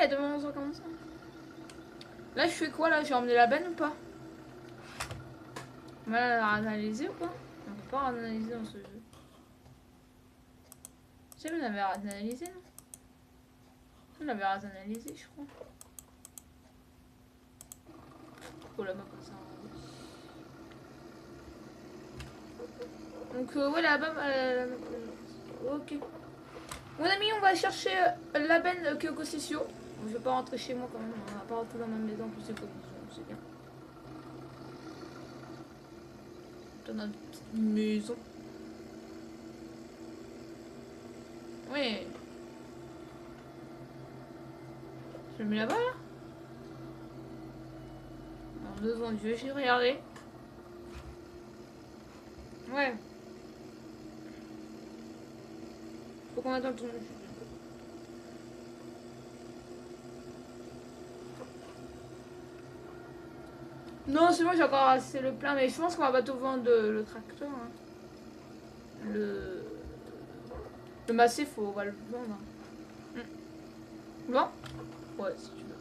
est de 11h45. Là, je fais quoi là? J'ai emmené la benne ou pas? On va la analyser ou pas? On peut pas analyser dans ce jeu. Tu sais, on avait analysé, non? On avait analysé, je crois. Oh la map comme ça. Donc, ouais, la map. Ok. Mon ami, on va chercher la benne Kyoko Sessio. Je vais pas rentrer chez moi quand même. On va pas rentrer dans ma maison, plus c'est c'est bien. Dans notre petite maison. Oui. Je le mets là-bas là. En 2 secondes, je vais regarder. Ouais. Faut qu'on attende ton. Non, c'est bon, j'ai encore assez le plein, mais je pense qu'on va bientôt vendre le tracteur. Hein. Le massif, on va le vendre. Bon? Ouais, si tu veux.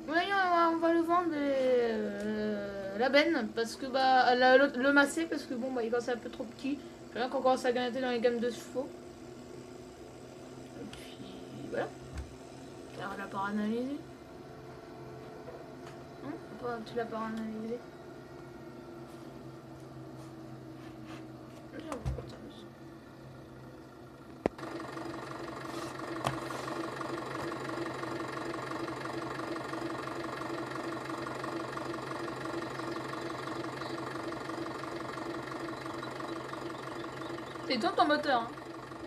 Oui, on va le vendre la benne, parce que bah, le massé, parce que bon, bah, il commence un peu trop petit. J'ai rien qu'on commence à gagner dans les gammes de chevaux. Et puis voilà. Alors, on l'a pas analysé. Non, tu l'as pas analysé. C'est ton moteur, hein.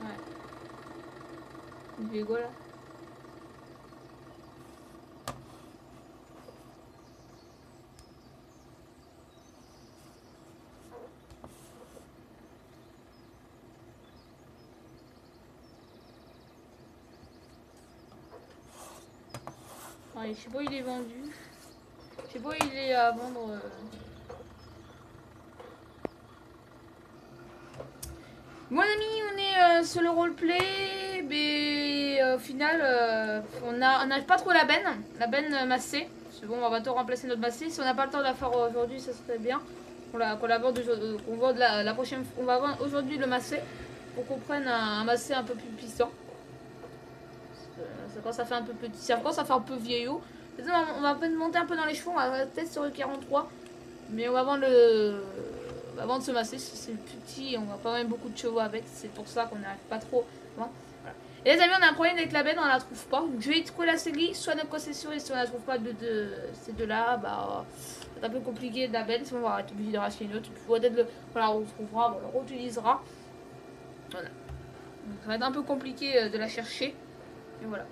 Ouais. Il fait quoi là? Ouais, je sais pas où il est vendu. Je sais pas où il est à vendre. Mon ami, on est sur le roleplay, mais au final, on n'arrive pas trop la benne massée. C'est bon, on va bientôt remplacer notre massée. Si on n'a pas le temps de la faire aujourd'hui, ça serait bien. Qu'on la vende, qu'on vende la prochaine fois. On va vendre aujourd'hui le massé pour qu'on prenne un massé un peu plus puissant. Ça commence à faire un peu petit, ça commence à faire un peu vieillot. On va monter un peu dans les chevaux, on va peut-être sur le 43. Mais on va vendre ce massé, c'est le petit, on va pas mettre beaucoup de chevaux avec, c'est pour ça qu'on n'arrive pas trop. Voilà. Et les amis, on a un problème avec la benne, on la trouve pas. Donc je vais trouver la série, soit notre concession, et si on la trouve pas de ces deux-là, bah c'est un peu compliqué de la benne, sinon on va être obligé de racheter une autre. Puis peut-être on la retrouvera, on la réutilisera. Voilà. Donc ça va être un peu compliqué de la chercher. Et voilà.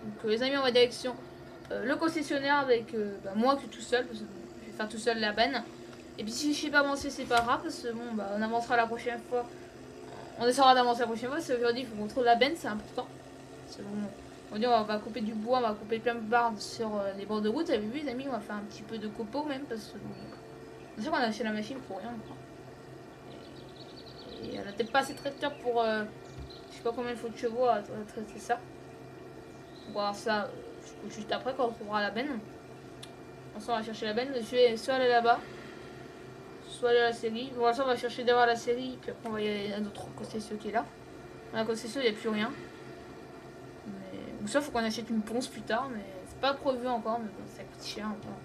Donc les amis, on va direction le concessionnaire avec moi qui tout seul, parce que je vais faire tout seul la benne. Et puis si je sais pas avancer, c'est pas grave, parce que bon, bah, on avancera la prochaine fois. On essaiera d'avancer la prochaine fois. C'est aujourd'hui, il faut qu'on trouve la benne, c'est important. Bon, on va couper du bois, on va couper plein de barres sur les bords de route. Vous avez vu, les amis, on va faire un petit peu de copeaux même, parce que c'est sûr qu'on a acheté la machine pour rien. Quoi. Et on a peut-être pas assez de tracteurs pour. Je sais pas combien il faut de chevaux à traiter ça. On va voir ça juste après quand on trouvera la benne. Ensuite, on va chercher la benne. Je vais soit aller là-bas, soit aller à la série. Pour l'instant, on va chercher d'abord la série, puis après, on va y aller à notre concession qui est là. Dans la concession, il n'y a plus rien. Mais... Donc, ça, il faut qu'on achète une ponce plus tard, mais c'est pas prévu encore, mais bon, ça coûte cher encore.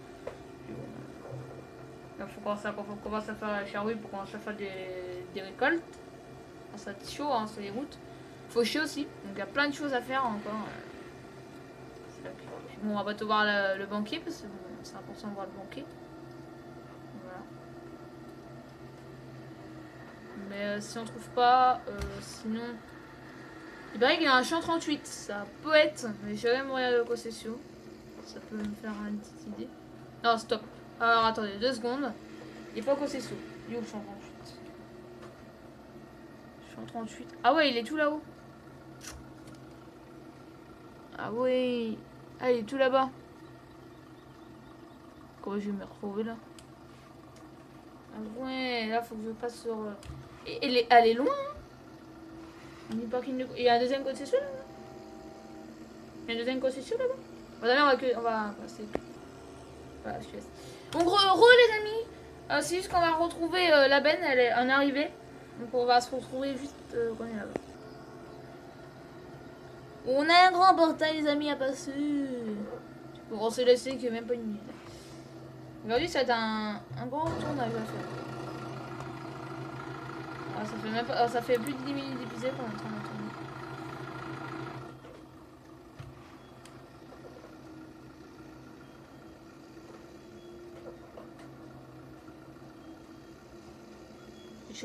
Là, il faut qu'on commence à faire la charrue pour commencer à faire des récoltes. Ça va être chaud hein, sur les routes. Faut chier aussi, donc il y a plein de choses à faire encore. Bon, on va pas te voir le banquier parce que c'est important de voir le banquier. Voilà. Mais si on trouve pas, sinon. Il paraît qu'il y a un champ 38, ça peut être, mais j'ai jamais regardé le concession. Ça peut me faire une petite idée. Non, stop. Alors attendez, 2 secondes. Il est pas concession. Il est où le champ 38? Champ 38. Ah ouais, il est tout là-haut. Ah ouais. Ah, il est tout là-bas. Comment je vais me retrouver là? Ah ouais, là faut que je passe sur. Elle est loin hein. Il y a un deuxième concession là-bas. Il y a un deuxième concession là-bas. Bon, d'ailleurs, on va passer. Voilà, je laisse. Donc, les amis. C'est juste qu'on va retrouver la benne, elle est en arrivée. Donc, on va se retrouver juste quand on est là-bas. On a un grand portail, les amis, à passer. Pour on s'est laissé qu'il n'y a même pas une minute. Aujourd'hui, ça va être un grand tournage à faire. Ah, ça fait même pas, ça fait plus de 10 minutes d'épisode qu'on est en train de tourner.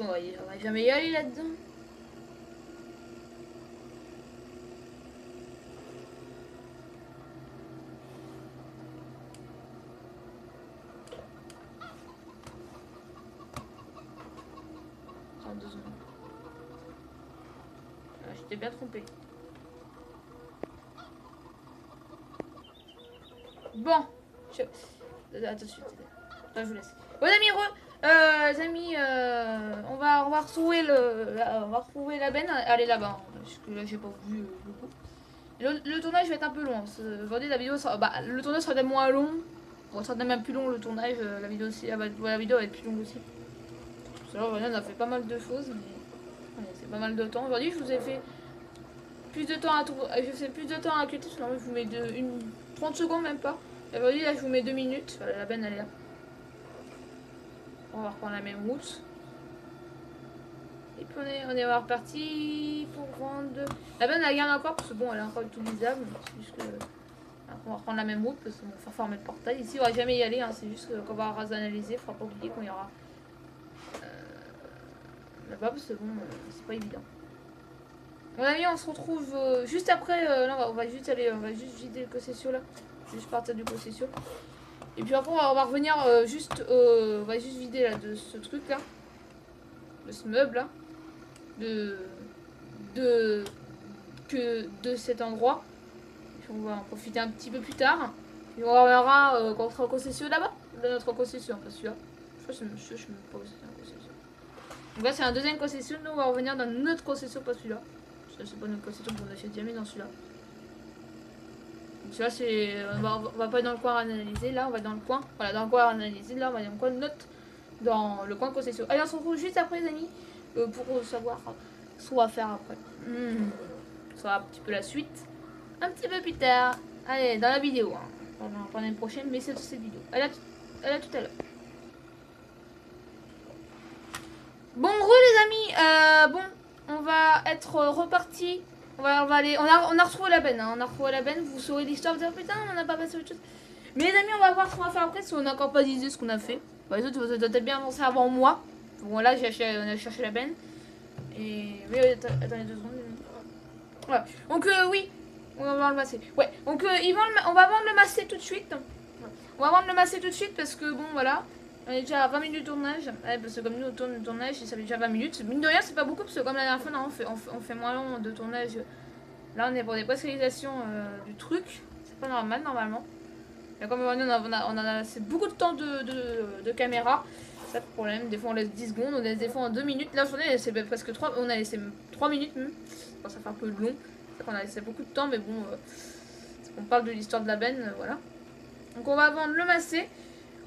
On va jamais y aller là-dedans. Attends 2 secondes. Ah, j'étais bien trompé. Bon. Attends tout de suite. Attends, je vous laisse. Bon amis, on va retrouver la benne. Elle est là-bas. Parce que là, j'ai pas vu beaucoup. Le tournage va être un peu long. Aujourd'hui, la vidéo sera, le tournage sera moins long. Bon, ça sera même plus long le tournage. La vidéo aussi, la vidéo va être plus longue aussi. Parce que là, on a fait pas mal de choses, mais ouais, c'est pas mal de temps. Aujourd'hui, je vous ai fait plus de temps à tout. Je fais plus de temps à cutter. Sinon, je vous mets 30 secondes même pas. Aujourd'hui, là, je vous mets 2 minutes. Voilà, la benne, elle est là. On va reprendre la même route. Et puis on est reparti pour vendre. La benne elle garde encore parce que bon elle est encore utilisable. C'est juste que on va reprendre la même route parce qu'on va faire fermer le portail. Ici on va jamais y aller, hein. C'est juste qu'on va analyser. Il faudra pas oublier qu'on ira là-bas parce que bon c'est pas évident. Mon ami on se retrouve juste après. Là on va juste aller, on va juste vider le concession là. Juste partir du concession. Et puis après on va revenir on va juste vider là de ce truc là. De ce meuble là. De cet endroit. Et puis on va en profiter un petit peu plus tard. Et on reviendra quand on sera en concession là-bas. Dans notre concession, pas celui-là. Je crois que je me pose une concession. Donc là c'est un deuxième concession. Nous on va revenir dans notre concession, pas celui-là. C'est pas notre concession qu'on achète jamais dans celui-là. Donc celui-là c'est. On va pas dans le coin à analyser. Là on va dans le coin. Voilà, dans le coin à analyser. Là on va dans le coin de notre. Dans le coin de concession. Allez on se retrouve juste après les amis. Pour savoir ce qu'on va faire après. Ça sera un petit peu la suite. Un petit peu plus tard. Allez, dans la vidéo. Hein. Pendant une prochaine, mais c'est cette vidéo. Elle a tout à l'heure. Bon, les amis. On va être reparti. On va aller. On a retrouvé la benne. Hein. On a retrouvé la benne. Vous saurez l'histoire. Vous dire putain, on n'a pas passé autre chose. Mais les amis, on va voir ce qu'on va faire après. Si on n'a encore pas d'idée ce qu'on a fait. Les autres, vous avez peut-être bien avancé avant moi. Bon, là, on a cherché la benne. Et. Oui, attendez 2 secondes. Voilà. Donc, oui. On va vendre le massé. Ouais. Donc, on va vendre le massé tout de suite. On va vendre le massé tout de suite parce que, bon, voilà. On est déjà à 20 minutes de tournage. Ouais, parce que comme nous, on tourne le tournage, ça fait déjà 20 minutes. Mine de rien, c'est pas beaucoup parce que, comme la dernière fois, non, on fait moins long de tournage. Là, on est pour des prescriptions du truc. C'est pas normal, normalement. Et comme on a c'est beaucoup de temps de caméra. C'est pas de problème. Des fois on laisse 10 secondes, on laisse des fois en 2 minutes. Là j'en ai laissé presque 3. On a laissé 3 minutes même. Bon, ça fait un peu long. C'est qu'on a laissé beaucoup de temps, mais bon. On parle de l'histoire de la benne, voilà. Donc on va vendre le massé.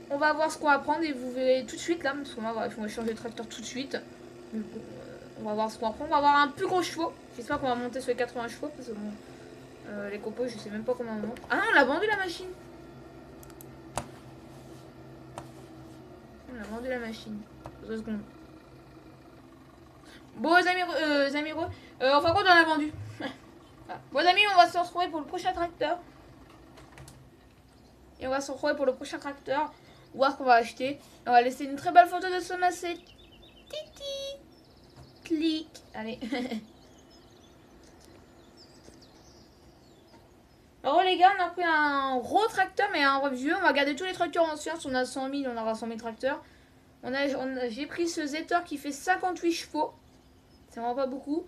On va voir ce qu'on va prendre et vous verrez tout de suite là. Parce qu'on va changer de tracteur tout de suite. Mais bon, on va voir ce qu'on va prendre. On va avoir un plus gros chevaux. J'espère qu'on va monter sur les 80 chevaux. Parce que bon. Les copeaux, je sais même pas comment on monte. Ah non, on l'a vendu la machine. On a vendu la machine. 2 secondes. Bon, les amis, enfin, quoi, on a vendu. Voilà. Bon, les amis, on va se retrouver pour le prochain tracteur. Et on va se retrouver pour le prochain tracteur. Voir ce qu'on va acheter. On va laisser une très belle photo de ce massé. Titi. Clic. Allez. Alors les gars, on a pris un gros tracteur, mais un vieux. On va garder tous les tracteurs anciens. Si on a 100 000, on aura 100 000 tracteurs. J'ai pris ce Zetor qui fait 58 chevaux. C'est vraiment pas beaucoup.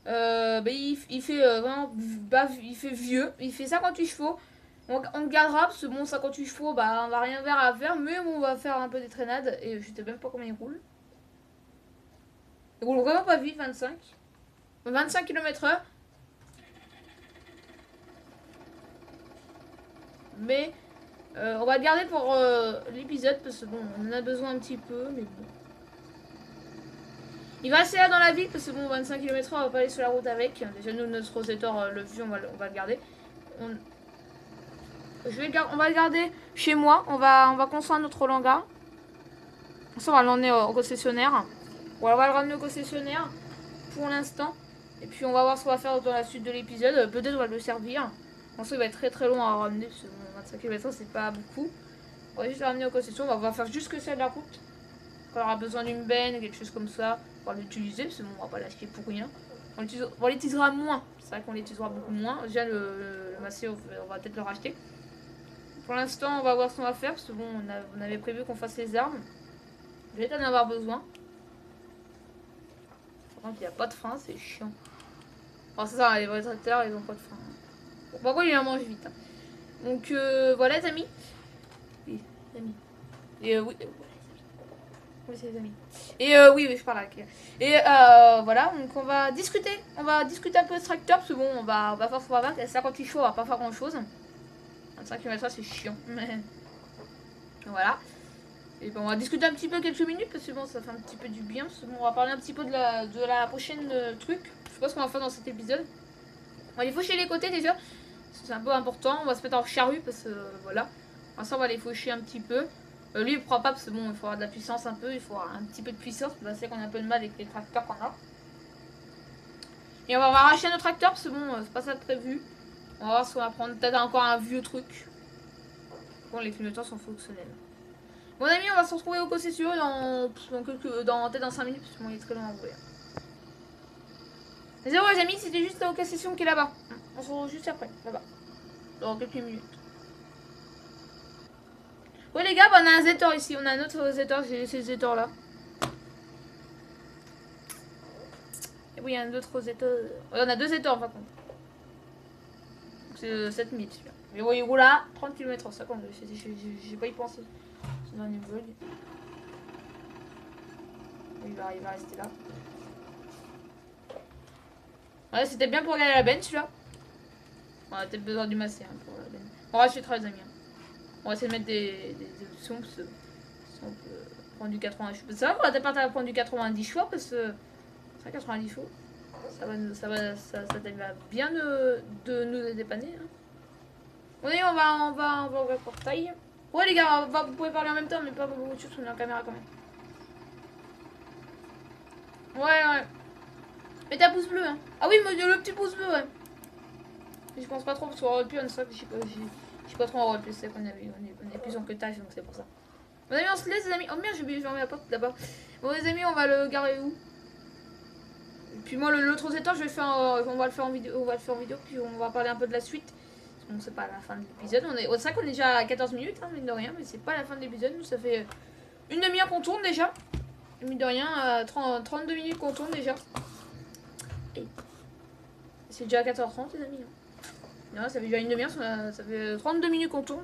Il fait vraiment il fait vieux. Il fait 58 chevaux. On le gardera parce que bon, 58 chevaux, on va rien faire à faire. Mais bon, on va faire un peu des traînades. Et je sais même pas combien il roule. Il roule vraiment pas vite, 25. 25 km/h. Mais on va le garder pour l'épisode parce que bon, on en a besoin un petit peu, mais bon. Il va rester là dans la ville parce que bon, 25 km/h, on va pas aller sur la route avec. Déjà, nous, notre rosetor, le vieux, on va le garder. On va le garder chez moi. On va construire notre Langa. Ça, on va l'emmener au concessionnaire. On va le ramener au concessionnaire pour l'instant. Et puis, on va voir ce qu'on va faire dans la suite de l'épisode. Peut-être on va le servir. En soi, il va être très très long à ramener parce que bon, 25 km/h, c'est pas beaucoup. On va juste le ramener au concessionnaire. On va faire juste que ça de la route. Quand on aura besoin d'une benne, quelque chose comme ça, on va l'utiliser, parce que bon, on va pas l'acheter pour rien. On l'utilisera moins, c'est vrai qu'on l'utilisera beaucoup moins. Déjà le massé, on va peut-être le racheter. Pour l'instant, on va voir ce qu'on va faire, parce que bon, on avait prévu qu'on fasse les armes. Je vais peut-être en avoir besoin. Par contre, il n'y a pas de frein, c'est chiant. Bon, c'est ça, les vrais tracteurs, ils ont pas de frein. Bon, par contre, il en mange vite. Hein. Donc voilà, les amis. Oui, les amis. Et oui. Oui, c'est les amis. Et oui, je parle avec. Et voilà, donc on va discuter. On va discuter un peu de ce tracteur, parce que bon, on va faire ce qu'on va faire. 58 chevaux, on va pas faire grand chose. 25 km/h, c'est chiant. Mais voilà. Et bon, on va discuter un petit peu quelques minutes, parce que bon, ça fait un petit peu du bien. Parce que bon, on va parler un petit peu de la prochaine truc. Je sais pas ce qu'on va faire dans cet épisode. On va aller faucher les côtés déjà. C'est un peu important. On va se mettre en charrue, parce que voilà. Pour l'instant, on va les faucher un petit peu. Lui, il prend pas parce que bon, il faut avoir de la puissance un peu, il faut avoir un petit peu de puissance. C'est qu'on a un peu de mal avec les tracteurs qu'on a. Et on va racheter notre tracteur parce que bon, c'est pas ça de prévu. On va voir si on va prendre peut-être encore un vieux truc. Bon, les clignotants sont fonctionnels. Mon ami, on va se retrouver au concessionnaire peut-être dans 5 minutes parce que bon, il est très long à ouvrir. Désolé les amis, c'était juste la concession qui est là-bas. On se retrouve juste après, là-bas. Dans quelques minutes. Ouais les gars, bah, on a un Zetor ici, on a un autre Zetor, c'est ce Zetor là. Et oui, il y a un autre Zetor. Ouais, on a deux Zetors par contre. C'est 7000 celui-là. Mais oui, il roule à 30 km/h, ça compte, j'ai pas y pensé. C'est dans une vlog. Il va rester là. Ouais, c'était bien pour regarder la benne celui-là. On a peut-être besoin du massé hein, pour la benne. On rachètera les amis. Hein. On va essayer de mettre des options parce que si on peut prendre du 80 chevaux. C'est vrai qu'on va peut-être pas prendre du 90 chevaux parce que c'est 90 chevaux. Ça va bien de nous dépanner. Hein. Oui, on va ouvrir le portail. Ouais les gars, vous pouvez parler en même temps mais pas beaucoup de choses, on est en caméra quand même. Ouais. Mettez un pouce bleu hein. Ah oui, le petit pouce bleu ouais. Mais je pense pas trop parce qu'on roleplay, on sait que j'ai pas trop en roleplay, c'est qu'on on est plus en cutage donc c'est pour ça. Bon amis, on se laisse les amis. Oh merde, j'ai oublié la porte là-bas. Bon les amis, on va le garer où? Et puis moi l'autre rosetor, on va le faire en vidéo, puis on va parler un peu de la suite. Bon, c'est pas la fin de l'épisode, c'est vrai qu'on est déjà à 14 minutes, hein, mine de rien, mais c'est pas la fin de l'épisode, nous ça fait une demi-heure qu'on tourne déjà. Mine de rien, 32 minutes qu'on tourne déjà. C'est déjà 14h30 les amis. Non, ça fait déjà une demi-heure, ça fait 32 minutes qu'on tourne,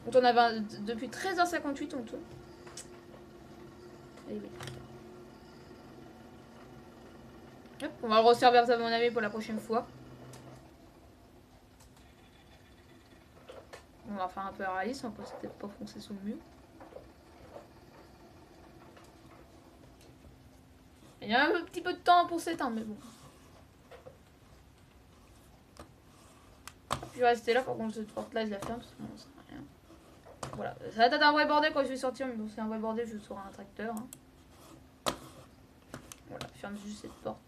on tourne à depuis 13h58 on tourne. Allez, oui. Hop, on va le resservir à mon avis pour la prochaine fois. On va faire un peu réaliste, on peut peut-être pas foncer sous le mur. Il y a un petit peu de temps pour s'éteindre, mais bon. Je vais rester là, par contre cette porte là je la ferme parce que bon, ça sert à rien. Voilà, ça va être un vrai bordel quand je vais sortir, mais bon c'est un vrai bordel, je sors un tracteur. Hein. Voilà, je ferme juste cette porte.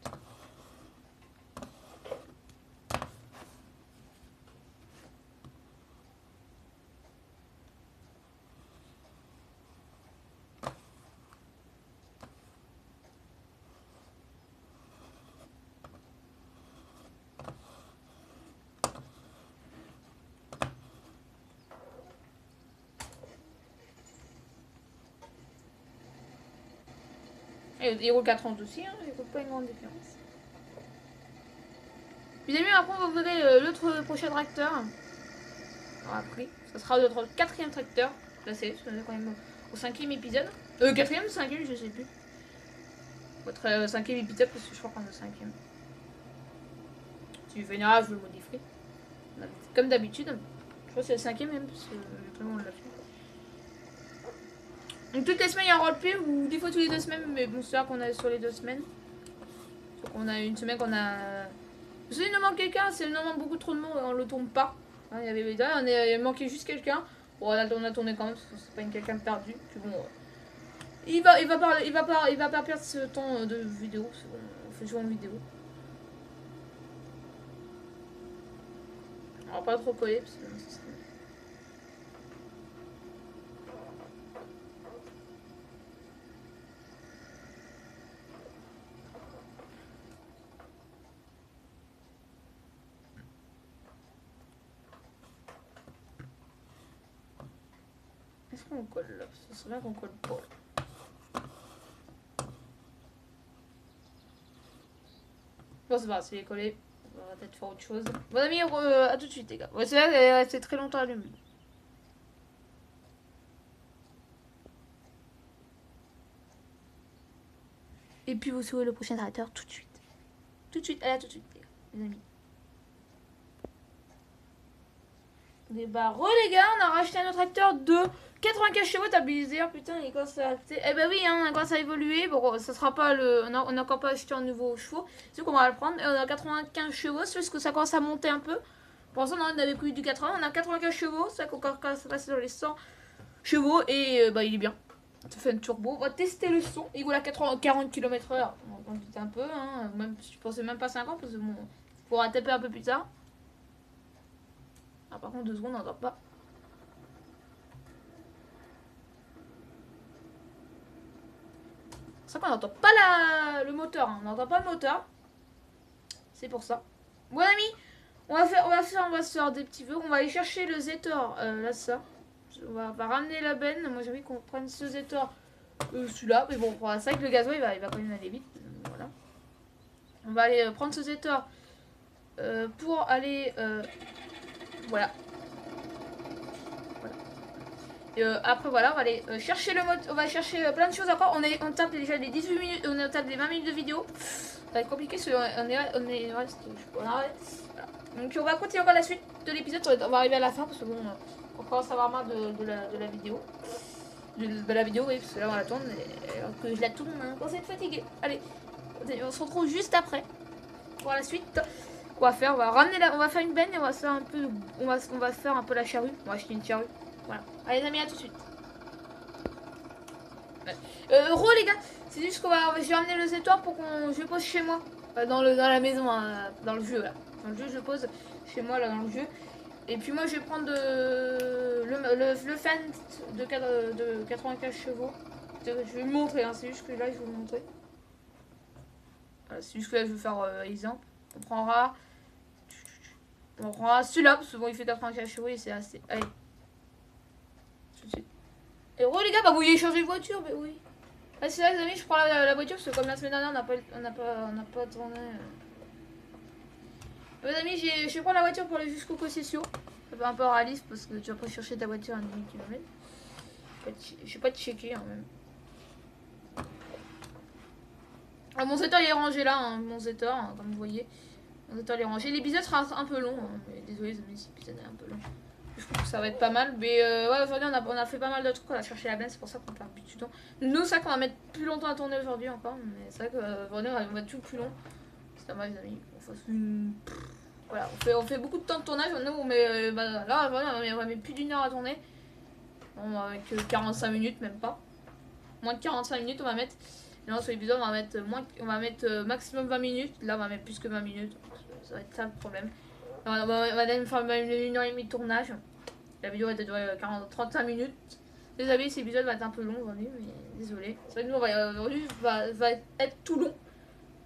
Et il roule 4 ans aussi, hein, il roule pas une grande différence. Puis les amis, après vous verrez l'autre prochain tracteur. Alors après, ça sera notre 4e tracteur placé, on est quand même au 5e épisode. 4e ou 5e, je sais plus. Votre 5e épisode, parce que je crois qu'on est au 5e. tu verras, je le modifierai. Comme d'habitude. Je crois que c'est le 5e même, parce que vraiment on l'a fait. Donc toutes les semaines il y a un roleplay, ou des fois tous les 2 semaines, mais bon c'est vrai qu'on est sur les 2 semaines. Donc on a une semaine qu'on a... Si il nous manque quelqu'un, c'est nous manque beaucoup trop de monde, on le tourne pas. Hein, il manquait juste quelqu'un. Bon, on a tourné quand même, parce que c'est pas quelqu'un de perdu. Puis bon, il va pas perdre ce temps de vidéo, parce que bon, on fait toujours une vidéo. On va pas trop coller, parce que ça serait... Est-ce qu'on colle là? Ce serait bien qu'on colle pas. Bon, c'est pas grave, c'est collé. On va peut-être faire autre chose. Bon, amis, à tout de suite, les gars. Ouais, c'est là, elle est restée très longtemps allumée. Et puis, vous saurez le prochain tracteur tout de suite. Tout de suite, allez, à tout de suite, les amis. Et bah, les gars, on a racheté un autre tracteur de 95 chevaux stabilisé. Putain, il commence à... Eh bah oui, hein, on commence à évoluer. Bon, ça sera pas le... On a encore pas acheté un nouveau chevaux. C'est qu'on va le prendre. Et on a 95 chevaux, c'est juste que ça commence à monter un peu. Pour l'instant, on avait eu du 80. On a 95 chevaux. Ça commence à passer dans les 100 chevaux. Et bah, il est bien. Ça fait un turbo. On va tester le son. Il roule à 40 km/h. On va un peu. Hein. Même, je pensais même pas 50 parce que bon, on pourra taper un peu plus tard. Ah, par contre, 2 secondes, on n'entend pas. C'est vrai qu'on n'entend pas le moteur. Hein. On n'entend pas le moteur. C'est pour ça. Bon, amis, on va se faire des petits vœux. On va aller chercher le Zetor. Là, ça. On va ramener la benne. Moi, j'ai envie qu'on prenne ce Zetor. Celui-là. Mais bon, c'est vrai que le gasoil, il va quand même aller vite. Voilà. On va aller prendre ce Zetor. Pour aller... voilà. Et après voilà, on va aller chercher le mode, on va chercher plein de choses encore. On tape déjà les 18 minutes, on tape les 20 minutes de vidéo. Ça va être compliqué parce on reste. Voilà. Donc on va continuer encore la suite de l'épisode, on va arriver à la fin parce que bon, on commence à avoir marre de la vidéo. De la vidéo, oui, parce que là on la tourne, alors que je la tourne, on commence à être fatigué. Allez, on se retrouve juste après pour la suite. On va faire, on va faire une benne et on va faire un peu, on va faire un peu la charrue. On va acheter une charrue. Voilà. Allez les amis, à tout de suite. Les gars, c'est juste qu'on va, je vais ramener le Zetor pour qu'on, je le pose chez moi, dans la maison, hein, dans le jeu là. Dans le jeu, je le pose chez moi là dans le jeu. Et puis moi, je vais prendre le Fent de 95 chevaux. Je vais le montrer, hein, c'est juste que là, je vais vous le montrer. Voilà, c'est juste que là, je vais faire exemple. On prendra celui-là parce que bon, il fait 95 chevaux et c'est assez. Allez. Et les gars, bah vous voulez changer de voiture, mais oui. Ah, c'est là les amis, je prends la voiture parce que comme la semaine dernière on n'a pas tourné. Les amis, je vais prendre la voiture pour aller jusqu'au possession. C'est un peu réaliste parce que tu vas pas chercher ta voiture à 10 km. Je vais pas te checker hein, même. Ah, mon Zetor il est rangé là, hein, mon Zetor, hein, comme vous voyez. Mon Zetor il est rangé. L'épisode sera un peu long, hein, mais désolé les amis, cet épisode est un peu long. Je trouve que ça va être pas mal. Mais ouais, aujourd'hui, on a fait pas mal de trucs. On a cherché la benne, c'est pour ça qu'on perd plus du temps. Nous, c'est vrai qu'on va mettre plus longtemps à tourner aujourd'hui encore. Mais c'est vrai qu'aujourd'hui, on va tout plus long. C'est dommage, les amis. On fasse une... Voilà, on fait beaucoup de temps de tournage. Nous, on met, là, on va mettre plus d'une heure à tourner. Bon, avec 45 minutes, même pas. Moins de 45 minutes, on va mettre. Et là, sur l'épisode, on va mettre maximum 20 minutes. Là, on va mettre plus que 20 minutes. Ça va être ça le problème. On va faire une heure et demie de tournage. La vidéo va durer 35 minutes. Les amis, cet épisode va être un peu long aujourd'hui, mais désolé. C'est vrai que nous, aujourd'hui, va être tout long.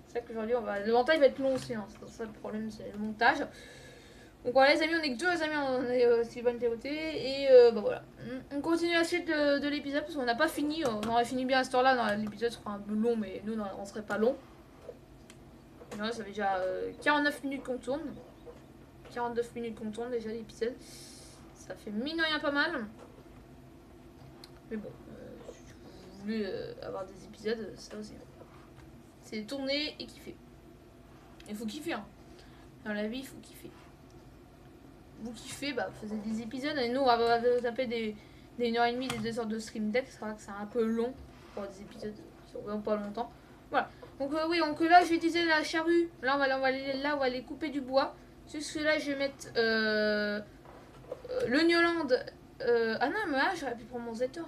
C'est vrai qu'aujourd'hui, le montage va être long aussi. Hein. C'est ça le problème, c'est le montage. Donc voilà, les amis, on est que deux, les amis, on est Sylvain TOT. Et bah voilà. On continue la suite de l'épisode parce qu'on n'a pas fini. On aurait fini bien à cette heure-là. L'épisode sera un peu long, mais nous, on serait pas long. Et là, ça fait déjà 49 minutes qu'on tourne. 49 minutes qu'on tourne déjà l'épisode. Ça fait mine de rien pas mal. Mais bon, si vous voulez avoir des épisodes, ça aussi. C'est tourner et kiffer. Il faut kiffer, hein. Dans la vie, il faut kiffer. Vous kiffez, bah faisez des épisodes. Et nous, on va taper des 1h30, des 2 heures de stream deck. C'est vrai que c'est un peu long pour des épisodes qui sont vraiment pas longtemps. Voilà. Donc oui, donc là, je disais la charrue. Là, on va aller couper du bois. Juste que là, je vais mettre le Newland. Ah non, mais là, j'aurais pu prendre mon Zetor.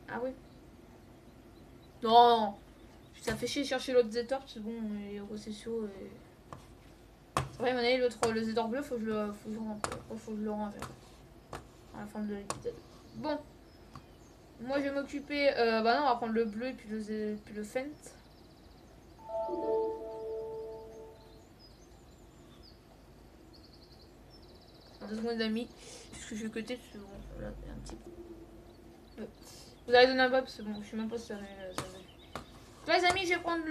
Ah oui. Non, ça fait chier de chercher l'autre Zetor, parce que bon, les réseaux sociaux. C'est vrai, à mon avis, l'autre, le Zetor bleu, faut que je le range à la fin de l'épisode. Bon, moi je vais m'occuper. Bah non, on va prendre le bleu et puis le Fent. Deux secondes d'amis, parce que je vais côté, parce que bon, là, il y a un petit peu. Vous allez donner un bas, parce que bon, je sais même pas si ça va. Là, les amis, je vais prendre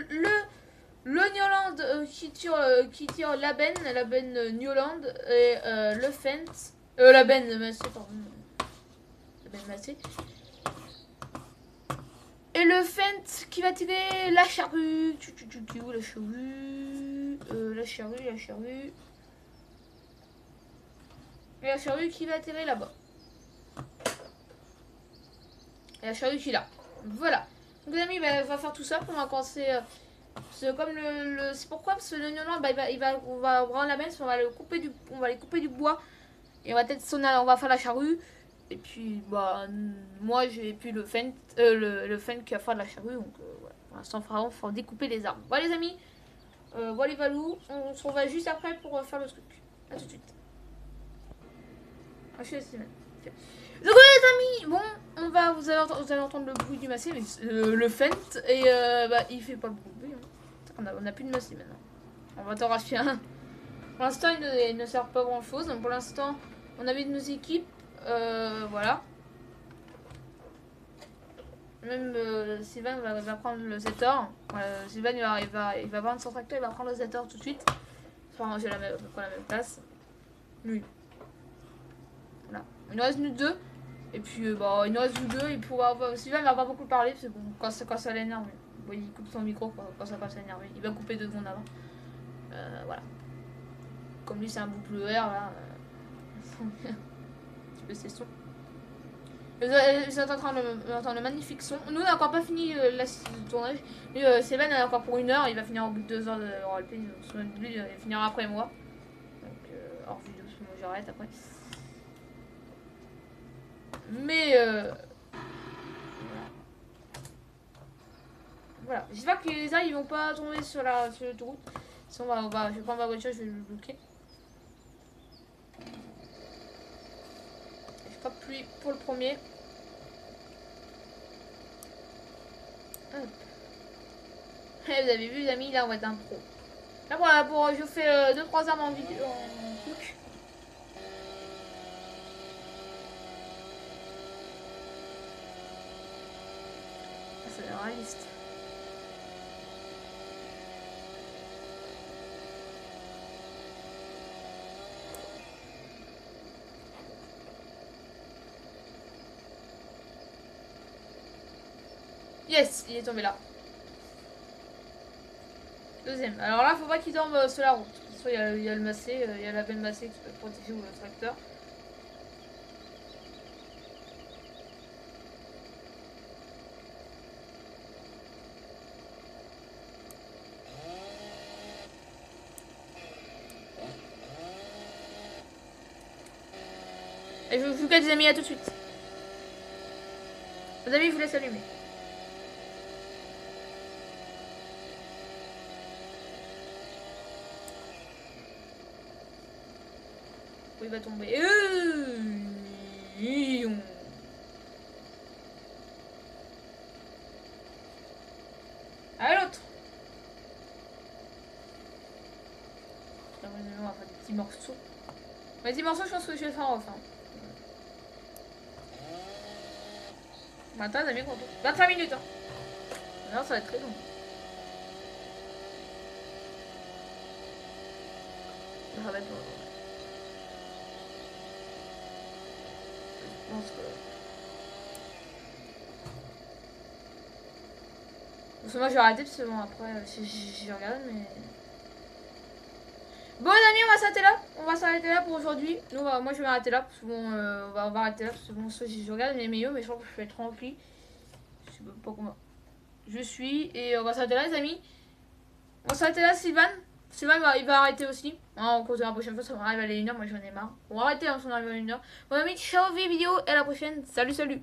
le Newland qui tire la benne Newland et le Fent. La benne massée, pardon. La benne massée. Et le Fent qui va tirer la charrue. La charrue. La charrue. Et la charrue qui va tirer là-bas. Et la charrue qui est là. Voilà. Donc les amis, bah, on va faire tout ça pour commencer. C'est comme c'est pourquoi parce que le Newland, bah, on va prendre la benne, on va les couper du bois. Et on va peut-être on va faire la charrue. Et puis bah moi j'ai plus le Fent qui va faire de la charrue. Donc voilà. Pour l'instant il faut découper les arbres. Voilà les amis. Voilà les valous. On se revoit juste après pour faire le truc. A tout de suite. Ah, je suis donc les amis, bon, vous allez entendre le bruit du massé, mais le Fent, et bah il fait pas le bruit. Hein. On a plus de massé maintenant. On va t'en racheter un. Pour l'instant, il ne sert pas grand chose. Donc, pour l'instant, on avait de nos équipes. Voilà. Même Sylvain va prendre le Zetor. Sylvain il va prendre son tracteur, il va prendre le Zetor tout de suite. Enfin, j'ai la même place. Lui. Voilà. Il nous reste nous deux. Et puis, bah, il nous reste nous deux. Sylvain il va pas beaucoup parler. Parce que bon, quand ça l'énerve, bon, il coupe son micro quand ça commence à l'énerver. Il va couper 2 secondes avant. Voilà. Comme lui, c'est un boucleur là. Un petit peu ses sons. Vous êtes en train d'entendre le magnifique son. Nous, on n'a encore pas fini le tournage. Sylvain est encore pour 1 heure. Il va finir au bout de 2 heures de roleplay. Lui, il finira après moi. Donc, hors vidéo, parce que moi j'arrête après. Mais voilà. J'espère que les arbres ils vont pas tomber sur l'autoroute. Sinon, je vais prendre ma voiture, je vais le bloquer. Je frappe pluie pour le premier. Hop. Et vous avez vu les amis, là on va être un pro. Là voilà, je fais 2-3 armes en vidéo en truc. C'est réaliste. Yes, il est tombé là. Deuxième. Alors là, faut pas qu'il tombe sur la route. Soit il y a le massé, il y a la benne massée qui peut protéger le tracteur. Et je vous laisse les amis, à tout de suite. Les amis, je vous laisse allumer. Il va tomber. Ah, l'autre. On va faire des petits morceaux. Mais des petits morceaux, je pense que je vais faire en off. Hein. Attends, les amis, 25 minutes. Hein. Non, ça va être très long. Ça va être long. Je pense que... Parce que moi, je vais arrêter parce que bon, après, j'ai regardé, mais... Bon les amis, on va s'arrêter là. On va s'arrêter là pour aujourd'hui. Moi je vais m'arrêter là parce que bon, on va arrêter là parce que bon, si je regarde les meilleurs, mais je crois que je vais être rempli. Je sais pas comment je suis et on va s'arrêter là les amis. On va s'arrêter là Sylvain. Sylvain il va arrêter aussi. On continue la prochaine fois, ça va arriver à 1h, moi j'en ai marre. On va arrêter, on arrive à 1h. Bon amis, ciao vidéo et à la prochaine. Salut salut.